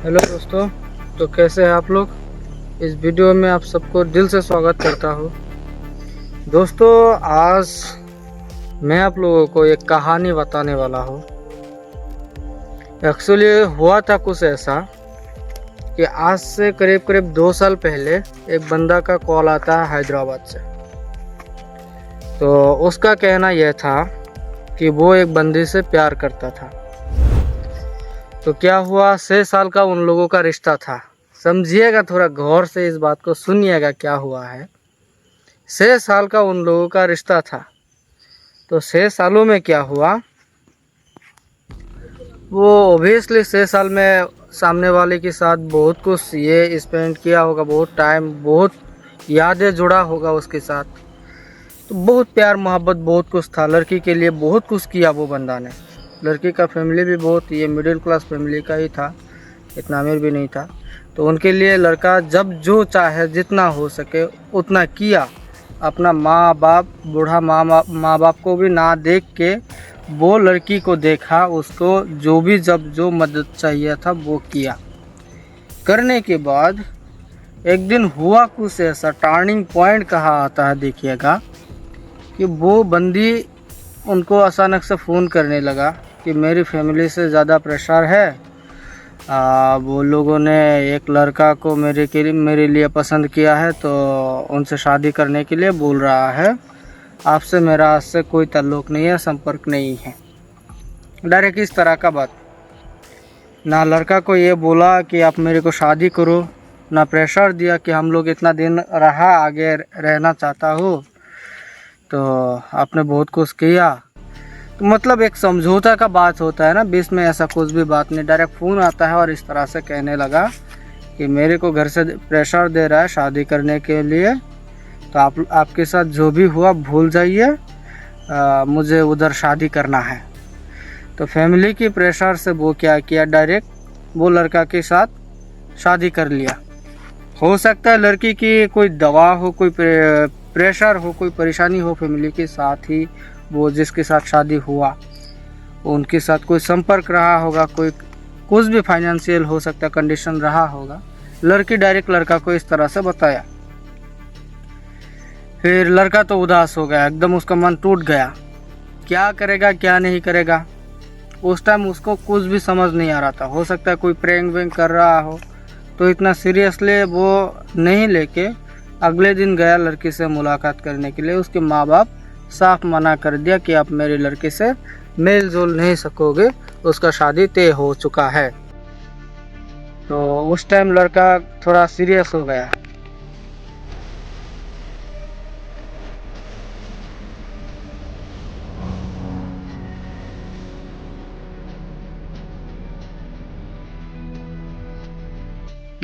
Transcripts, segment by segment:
Hello दोस्तों, तो कैसे हैं आप लोग। इस वीडियो में आप सबको दिल से स्वागत करता हूँ। दोस्तों, आज मैं आप लोगों को एक कहानी बताने वाला हूँ। एक्चुअली हुआ था कुछ ऐसा कि आज से करीब करीब 2 साल पहले एक बंदा का कॉल आता है हैदराबाद से। तो उसका कहना यह था कि वो एक बंदी से प्यार करता था। तो क्या हुआ, 6 साल का उन लोगों का रिश्ता था। समझिएगा, थोड़ा गौर से इस बात को सुनिएगा क्या हुआ है। 6 साल का उन लोगों का रिश्ता था। तो 6 सालों में क्या हुआ, वो ओबियसली 6 साल में सामने वाले के साथ बहुत कुछ ये स्पेंड किया होगा, बहुत टाइम, बहुत यादें जुड़ा होगा उसके साथ। तो बहुत प्यार मोहब्बत बहुत कुछ था, लड़की के लिए बहुत कुछ किया वो बंदा ने। लड़की का फैमिली भी बहुत ये मिडिल क्लास फैमिली का ही था, इतना अमीर भी नहीं था। तो उनके लिए लड़का जब जो चाहे जितना हो सके उतना किया। अपना माँ बाप, बूढ़ा माँ बाप को भी ना देख के वो लड़की को देखा, उसको जो भी जब जो मदद चाहिए था वो किया। करने के बाद एक दिन हुआ कुछ ऐसा, टर्निंग पॉइंट कहा आता है देखिएगा, कि वो बंदी उनको अचानक से फ़ोन करने लगा कि मेरी फैमिली से ज़्यादा प्रेशर है। वो लोगों ने एक लड़का को मेरे लिए पसंद किया है, तो उनसे शादी करने के लिए बोल रहा है। आपसे मेरा आज से कोई ताल्लुक़ नहीं है, संपर्क नहीं है। डायरेक्ट इस तरह का बात। ना लड़का को ये बोला कि आप मेरे को शादी करो, ना प्रेशर दिया कि हम लोग इतना दिन रहा, आगे रहना चाहता हो, तो आपने बहुत कुछ किया। तो मतलब एक समझौता का बात होता है ना, बीच में ऐसा कुछ भी बात नहीं। डायरेक्ट फ़ोन आता है और इस तरह से कहने लगा कि मेरे को घर से प्रेशर दे रहा है शादी करने के लिए, तो आपके साथ जो भी हुआ भूल जाइए, मुझे उधर शादी करना है। तो फैमिली की प्रेशर से वो क्या किया, डायरेक्ट वो लड़का के साथ शादी कर लिया। हो सकता है लड़की की कोई दवा हो, कोई प्रेशर हो, कोई परेशानी हो फैमिली के साथ ही वो जिसके साथ शादी हुआ उनके साथ कोई संपर्क रहा होगा, कोई कुछ भी फाइनेंशियल हो सकता है कंडीशन रहा होगा। लड़की डायरेक्ट लड़का को इस तरह से बताया। फिर लड़का तो उदास हो गया, एकदम उसका मन टूट गया। क्या करेगा क्या नहीं करेगा, उस टाइम उसको कुछ भी समझ नहीं आ रहा था। हो सकता है कोई प्रैंक वैंक कर रहा हो, तो इतना सीरियसली वो नहीं लेके अगले दिन गया लड़की से मुलाकात करने के लिए। उसके माँ बाप साफ मना कर दिया कि आप मेरे लड़के से मेल जोल नहीं सकोगे, उसका शादी तय हो चुका है। तो उस टाइम लड़का थोड़ा सीरियस हो गया।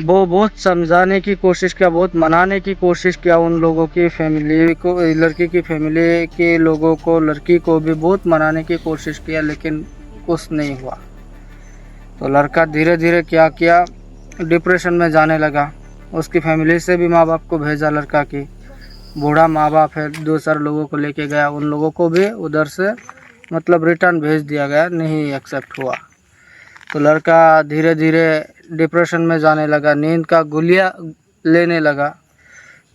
वो बहुत समझाने की कोशिश किया, बहुत मनाने की कोशिश किया उन लोगों की फैमिली को, लड़की की फैमिली के लोगों को, लड़की को भी बहुत मनाने की कोशिश किया, लेकिन कुछ नहीं हुआ। तो लड़का धीरे धीरे क्या किया, डिप्रेशन में जाने लगा। उसकी फैमिली से भी माँ बाप को भेजा, लड़का की बूढ़ा माँ बाप है, 2 4 लोगों को लेके गया, उन लोगों को भी उधर से मतलब रिटर्न भेज दिया गया, नहीं एक्सेप्ट हुआ। तो लड़का धीरे धीरे डिप्रेशन में जाने लगा, नींद का गोलियां लेने लगा।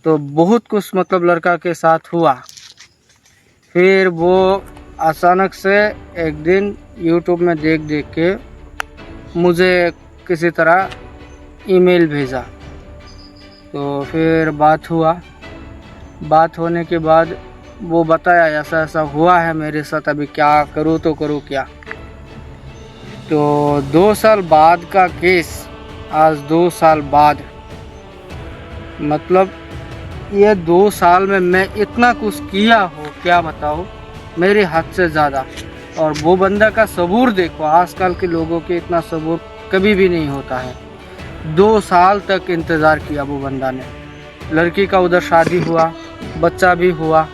तो बहुत कुछ मतलब लड़का के साथ हुआ। फिर वो अचानक से एक दिन यूट्यूब में देख देख के मुझे किसी तरह ईमेल भेजा। तो फिर बात हुआ, बात होने के बाद वो बताया ऐसा ऐसा हुआ है मेरे साथ, अभी क्या करूँ तो करूँ क्या। तो 2 साल बाद का केस, आज 2 साल बाद, मतलब ये 2 साल में मैं इतना कुछ किया हो क्या बताओ, मेरे हद से ज़्यादा। और वो बंदा का सबूर देखो, आजकल के लोगों के इतना सबूर कभी भी नहीं होता है। 2 साल तक इंतज़ार किया वो बंदा ने। लड़की का उधर शादी हुआ, बच्चा भी हुआ।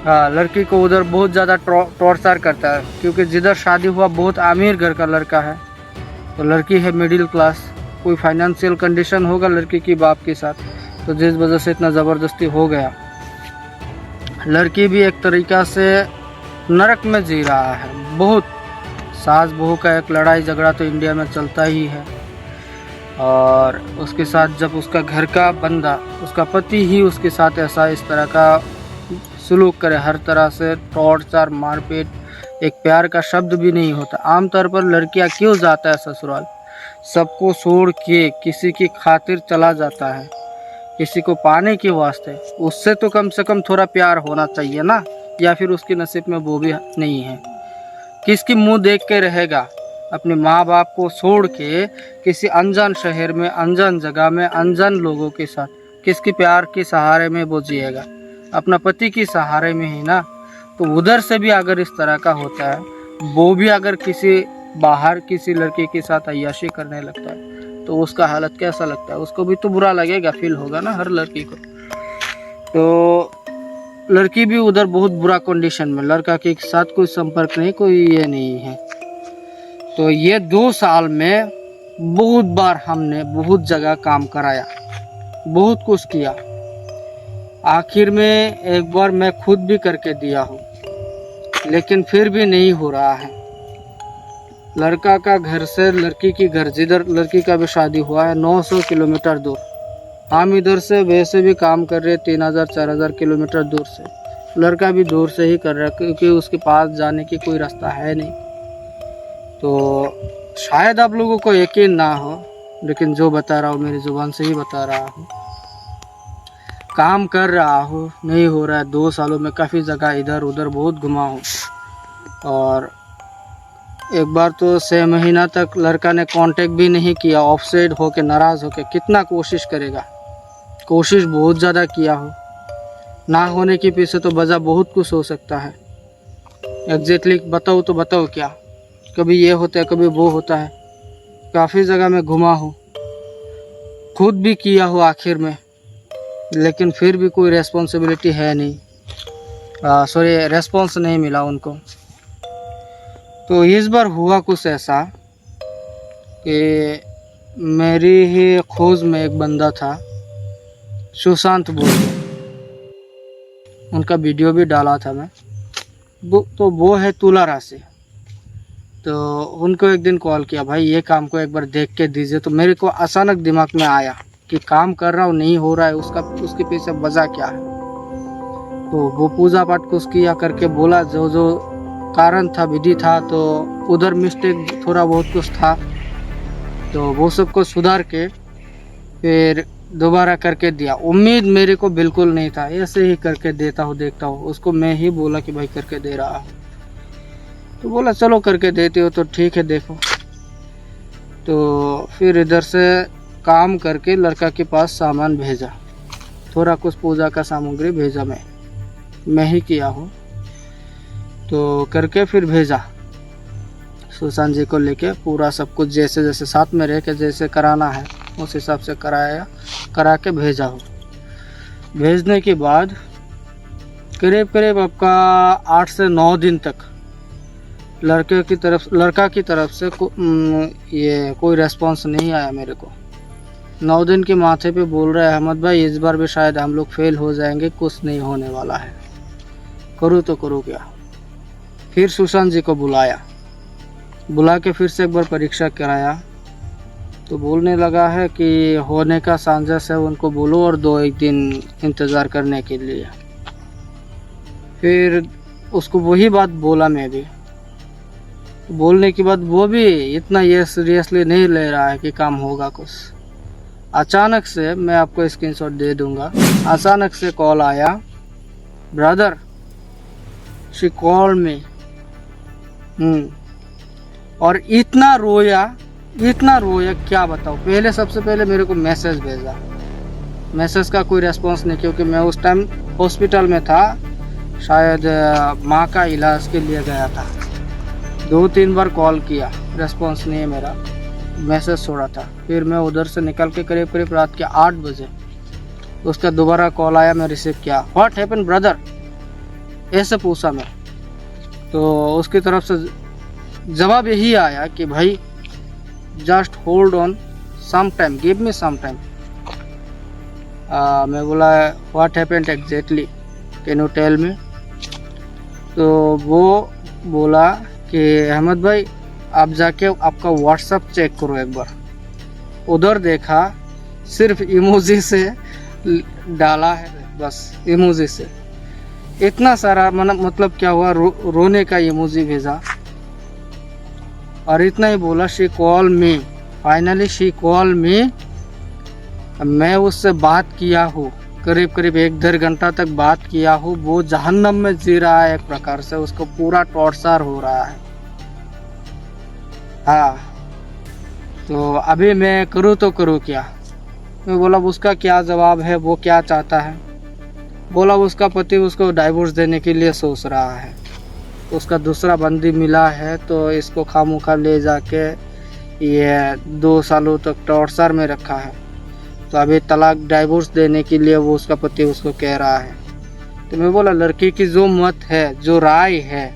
हाँ, लड़की को उधर बहुत ज़्यादा टॉर्चर करता है, क्योंकि जिधर शादी हुआ बहुत अमीर घर का लड़का है, तो लड़की है मिडिल क्लास, कोई फाइनेंशियल कंडीशन होगा लड़की की बाप के साथ, तो जिस वजह से इतना ज़बरदस्ती हो गया। लड़की भी एक तरीक़ा से नरक में जी रहा है बहुत। सास बहू का एक लड़ाई झगड़ा तो इंडिया में चलता ही है। और उसके साथ जब उसका घर का बंदा, उसका पति ही उसके साथ ऐसा इस तरह का सलूक करे, हर तरह से टॉर्चर, मारपीट, एक प्यार का शब्द भी नहीं होता। आमतौर पर लड़कियां क्यों जाता है ससुराल, सबको छोड़ के किसी की खातिर चला जाता है, किसी को पाने के वास्ते। उससे तो कम से कम थोड़ा प्यार होना चाहिए ना, या फिर उसके नसीब में वो भी नहीं है। किसकी मुंह देख के रहेगा, अपने माँ बाप को छोड़ के किसी अनजान शहर में, अनजान जगह में, अनजान लोगों के साथ, किसके प्यार के सहारे में वो जिएगा, अपना पति के सहारे में ही ना। तो उधर से भी अगर इस तरह का होता है, वो भी अगर किसी बाहर किसी लड़के के साथ अय्याशी करने लगता है, तो उसका हालत कैसा लगता है, उसको भी तो बुरा लगेगा, फील होगा ना हर लड़की को। तो लड़की भी उधर बहुत बुरा कंडीशन में, लड़का के साथ कोई संपर्क नहीं, कोई ये नहीं है। तो ये 2 साल में बहुत बार हमने बहुत जगह काम कराया, बहुत कुछ किया। आखिर में एक बार मैं खुद भी करके दिया हूँ, लेकिन फिर भी नहीं हो रहा है। लड़का का घर से लड़की की घर, जिधर लड़की का भी शादी हुआ है, 900 किलोमीटर दूर। हम इधर से वैसे भी काम कर रहे 3000-4000 किलोमीटर दूर से, लड़का भी दूर से ही कर रहा है, क्योंकि उसके पास जाने की कोई रास्ता है नहीं। तो शायद आप लोगों को यकीन ना हो, लेकिन जो बता रहा हूँ मेरी ज़ुबान से ही बता रहा हूँ। काम कर रहा हूँ, नहीं हो रहा है। 2 सालों में काफ़ी जगह इधर उधर बहुत घुमा हूँ, और एक बार तो 6 महीना तक लड़का ने कांटेक्ट भी नहीं किया, ऑफसाइड होके, नाराज़ होके। कितना कोशिश करेगा, कोशिश बहुत ज़्यादा किया हो। ना होने के पीछे तो वजह बहुत कुछ हो सकता है। एग्जैक्टली बताओ तो बताओ क्या, कभी ये होता है, कभी वो होता है। काफ़ी जगह में घुमा हूँ, खुद भी किया हो आखिर में, लेकिन फिर भी कोई रेस्पॉन्सिबिलिटी है नहीं, रेस्पॉन्स नहीं मिला उनको। तो इस बार हुआ कुछ ऐसा कि मेरी ही खोज में एक बंदा था, सुशांत बोल के, उनका वीडियो भी डाला था मैं। वो है तुला राशि। तो उनको एक दिन कॉल किया, भाई ये काम को एक बार देख के दीजिए। तो मेरे को अचानक दिमाग में आया कि काम कर रहा हूँ, नहीं हो रहा है, उसके पीछे वजह क्या है। तो वो पूजा पाठ कुछ किया करके बोला, जो जो कारण था, विधि था, तो उधर मिस्टेक थोड़ा बहुत कुछ था, तो वो सब को सुधार के फिर दोबारा करके दिया। उम्मीद मेरे को बिल्कुल नहीं था, ऐसे ही करके देता हूँ, देखता हूँ। उसको मैं ही बोला कि भाई करके दे रहा हूँ, तो बोला चलो करके देते हो तो ठीक है, देखो। तो फिर इधर से काम करके लड़का के पास सामान भेजा, थोड़ा कुछ पूजा का सामग्री भेजा, मैं ही किया हूँ। तो करके फिर भेजा, सुशांत जी को लेके पूरा सब कुछ जैसे जैसे साथ में रह के जैसे कराना है उस हिसाब से करा के भेजा हो। भेजने के बाद करीब करीब आपका 8 से 9 दिन तक लड़का की तरफ से ये कोई रेस्पॉन्स नहीं आया मेरे को। 9 दिन के माथे पे बोल रहा है, अहमद भाई इस बार भी शायद हम लोग फेल हो जाएंगे, कुछ नहीं होने वाला है, करूँ तो करूँ क्या। फिर सुशांत जी को बुला के फिर से एक बार परीक्षा कराया, तो बोलने लगा है कि होने का चांसेस है, उनको बोलो और 2-1 दिन इंतज़ार करने के लिए। फिर उसको वही बात बोला मैं भी। बोलने के बाद वो भी इतना ये सीरियसली नहीं ले रहा है कि काम होगा कुछ। अचानक से, मैं आपको स्क्रीनशॉट दे दूंगा, अचानक से कॉल आया, ब्रदर शी कॉल मी। और इतना रोया क्या बताऊँ। पहले सबसे पहले मेरे को मैसेज भेजा, मैसेज का कोई रेस्पॉन्स नहीं, क्योंकि मैं उस टाइम हॉस्पिटल में था, शायद माँ का इलाज के लिए गया था। 2-3 बार कॉल किया, रेस्पॉन्स नहीं है मेरा, मैसेज छोड़ा था। फिर मैं उधर से निकल के करीब रात के 8 बजे उसका दोबारा कॉल आया, मैं रिसीव किया। व्हाट हैपन ब्रदर, ऐसे पूछा मैं। तो उसकी तरफ से जवाब यही आया कि भाई just hold on some time, give me some time. मैं बोला what happened exactly, can you tell me. तो वो बोला कि अहमद भाई आप जाके आपका व्हाट्सएप चेक करो एक बार। उधर देखा, सिर्फ इमोजी से डाला है, बस इमोजी से इतना सारा मतलब क्या हुआ, रोने का इमोजी भेजा और इतना ही बोला, she call me, finally she call मी। मैं उससे बात किया हूँ, करीब करीब 1-1.5 घंटा तक बात किया हूँ। वो जहन्नम में जी रहा है, एक प्रकार से उसको पूरा टॉर्चर हो रहा है। हाँ, तो अभी मैं करूँ तो करूँ क्या? मैं बोला उसका क्या जवाब है, वो क्या चाहता है? बोला उसका पति उसको डाइवोर्स देने के लिए सोच रहा है, उसका दूसरा बंदी मिला है, तो इसको खामोखा ले जाके ये 2 सालों तक टॉर्चर में रखा है, तो अभी तलाक डाइवोर्स देने के लिए वो उसका पति उसको कह रहा है। तो मैं बोला लड़की की जो मत है, जो राय है,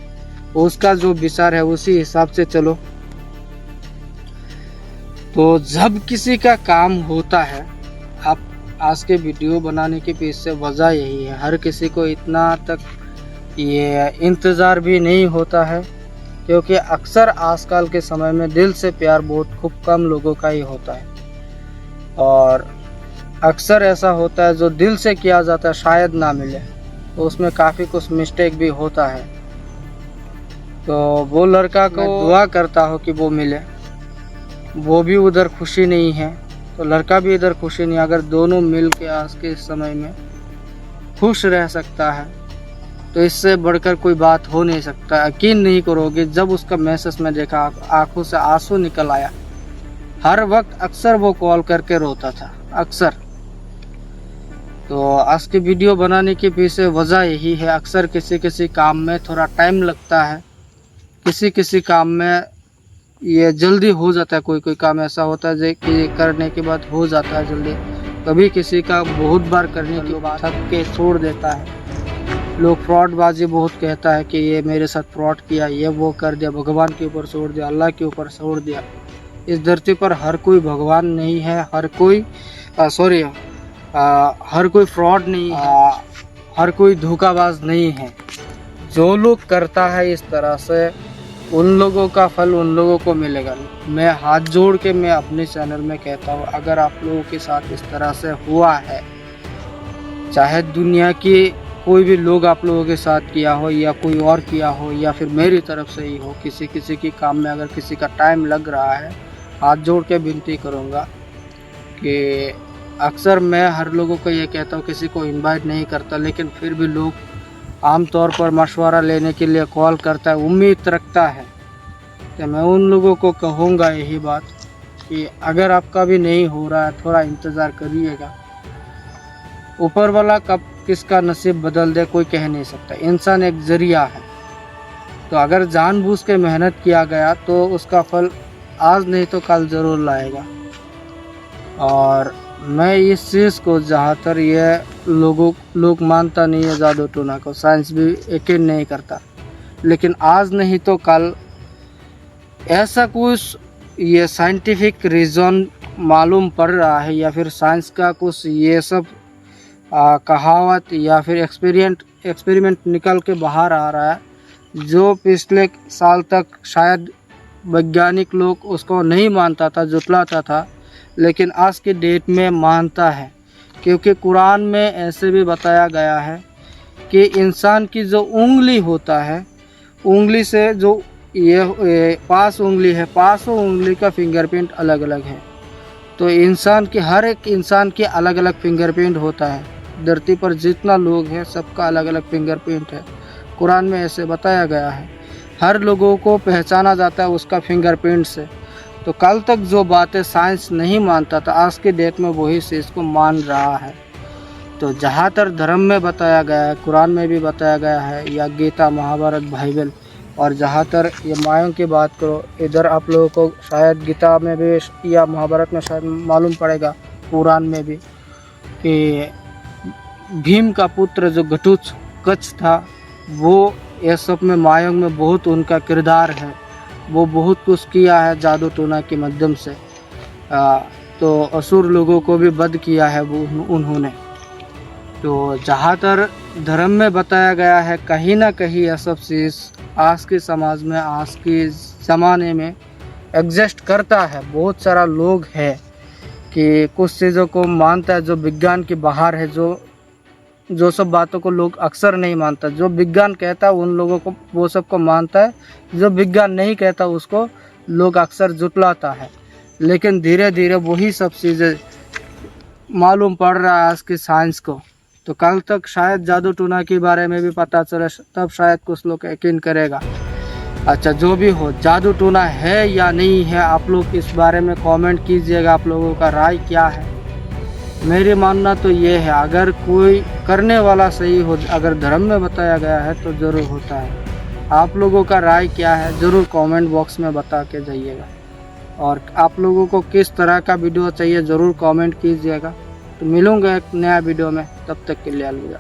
उसका जो विचार है, उसी हिसाब से चलो। तो जब किसी का काम होता है, आप आज के वीडियो बनाने के पीछे वजह यही है, हर किसी को इतना तक ये इंतज़ार भी नहीं होता है, क्योंकि अक्सर आजकल के समय में दिल से प्यार बहुत खूब कम लोगों का ही होता है, और अक्सर ऐसा होता है जो दिल से किया जाता है शायद ना मिले, तो उसमें काफ़ी कुछ मिस्टेक भी होता है। तो वो लड़का को दुआ करता हो कि वो मिले, वो भी उधर खुशी नहीं है तो लड़का भी इधर खुशी नहीं। अगर दोनों मिल के आज के समय में खुश रह सकता है तो इससे बढ़कर कोई बात हो नहीं सकता। यकीन नहीं करोगे, जब उसका मैसेज में देखा आंखों से आंसू निकल आया। हर वक्त अक्सर वो कॉल करके रोता था, अक्सर। तो आज की वीडियो बनाने के पीछे वजह यही है, अक्सर किसी किसी काम में थोड़ा टाइम लगता है, किसी किसी काम में ये जल्दी हो जाता है। कोई कोई काम ऐसा होता है कि करने के बाद हो जाता है जल्दी, कभी किसी का बहुत बार करने के बाद थक के छोड़ देता है। लोग फ्रॉडबाजी बहुत कहता है कि ये मेरे साथ फ्रॉड किया, ये वो कर दिया, भगवान के ऊपर छोड़ दिया, अल्लाह के ऊपर छोड़ दिया। इस धरती पर हर कोई भगवान नहीं है, हर कोई हर कोई फ्रॉड नहीं है, हर कोई धोखाबाज नहीं है। जो लोग करता है इस तरह से, उन लोगों का फल उन लोगों को मिलेगा। मैं हाथ जोड़ के मैं अपने चैनल में कहता हूँ, अगर आप लोगों के साथ इस तरह से हुआ है, चाहे दुनिया की कोई भी लोग आप लोगों के साथ किया हो या कोई और किया हो या फिर मेरी तरफ से ही हो, किसी किसी के काम में अगर किसी का टाइम लग रहा है, हाथ जोड़ के विनती करूँगा कि अक्सर मैं हर लोगों को ये कहता हूँ, किसी को इनवाइट नहीं करता, लेकिन फिर भी लोग आमतौर पर मशवरा लेने के लिए कॉल करता है, उम्मीद रखता है। तो मैं उन लोगों को कहूँगा यही बात कि अगर आपका भी नहीं हो रहा है, थोड़ा इंतज़ार करिएगा। ऊपर वाला कब किसका नसीब बदल दे कोई कह नहीं सकता, इंसान एक ज़रिया है। तो अगर जानबूझ के मेहनत किया गया तो उसका फल आज नहीं तो कल ज़रूर लाएगा। और मैं इस चीज़ को, जहाँ तक ये लोग मानता नहीं है जादू टोना को, साइंस भी यकीन नहीं करता, लेकिन आज नहीं तो कल ऐसा कुछ ये साइंटिफिक रीज़न मालूम पड़ रहा है, या फिर साइंस का कुछ ये सब कहावत या फिर एक्सपेरिमेंट निकल के बाहर आ रहा है, जो पिछले साल तक शायद वैज्ञानिक लोग उसको नहीं मानता था, जुटलाता था, लेकिन आज के डेट में मानता है। क्योंकि कुरान में ऐसे भी बताया गया है कि इंसान की जो उंगली होता है, उंगली से जो ये 5 उंगली है, 5 उंगली का फिंगरप्रिंट अलग अलग है। तो इंसान के, हर एक इंसान के अलग अलग फिंगरप्रिंट होता है। धरती पर जितना लोग हैं सबका अलग अलग फिंगरप्रिंट है, कुरान में ऐसे बताया गया है। हर लोगों को पहचाना जाता है उसका फिंगरप्रिंट से। तो कल तक जो बातें साइंस नहीं मानता था, आज के डेट में वही से इसको मान रहा है। तो जहाँ तक धर्म में बताया गया है, कुरान में भी बताया गया है, या गीता, महाभारत, बाइबल, और जहाँ तक ये मायों की बात करो, इधर आप लोगों को शायद गीता में भी या महाभारत में शायद मालूम पड़ेगा, पुराण में भी, कि भीम का पुत्र जो घटोत्कच था, वो ये सब में मायों में बहुत उनका किरदार है। वो बहुत कुछ किया है जादू टोना के माध्यम से। तो असुर लोगों को भी वध किया है वो उन्होंने। तो जहाँ तक धर्म में बताया गया है, कहीं ना कहीं यह सब चीज़ आज के समाज में, आज के ज़माने में एग्जिस्ट करता है। बहुत सारा लोग है कि कुछ चीज़ों को मानता है जो विज्ञान के बाहर है, जो सब बातों को लोग अक्सर नहीं मानता। जो विज्ञान कहता है उन लोगों को, वो सब को मानता है। जो विज्ञान नहीं कहता उसको लोग अक्सर जुटलाता है। लेकिन धीरे धीरे वही सब चीज़ें मालूम पड़ रहा है आज की साइंस को। तो कल तक शायद जादू टूना के बारे में भी पता चले, तब शायद कुछ लोग यकीन करेगा। अच्छा, जो भी हो, जादू टूना है या नहीं है, आप लोग इस बारे में कमेंट कीजिएगा। आप लोगों का राय क्या है? मेरी मानना तो ये है, अगर कोई करने वाला सही हो, अगर धर्म में बताया गया है तो ज़रूर होता है। आप लोगों का राय क्या है ज़रूर कमेंट बॉक्स में बता के जाइएगा। और आप लोगों को किस तरह का वीडियो चाहिए ज़रूर कमेंट कीजिएगा। तो मिलूँगा एक नया वीडियो में, तब तक के लिए अलविदा।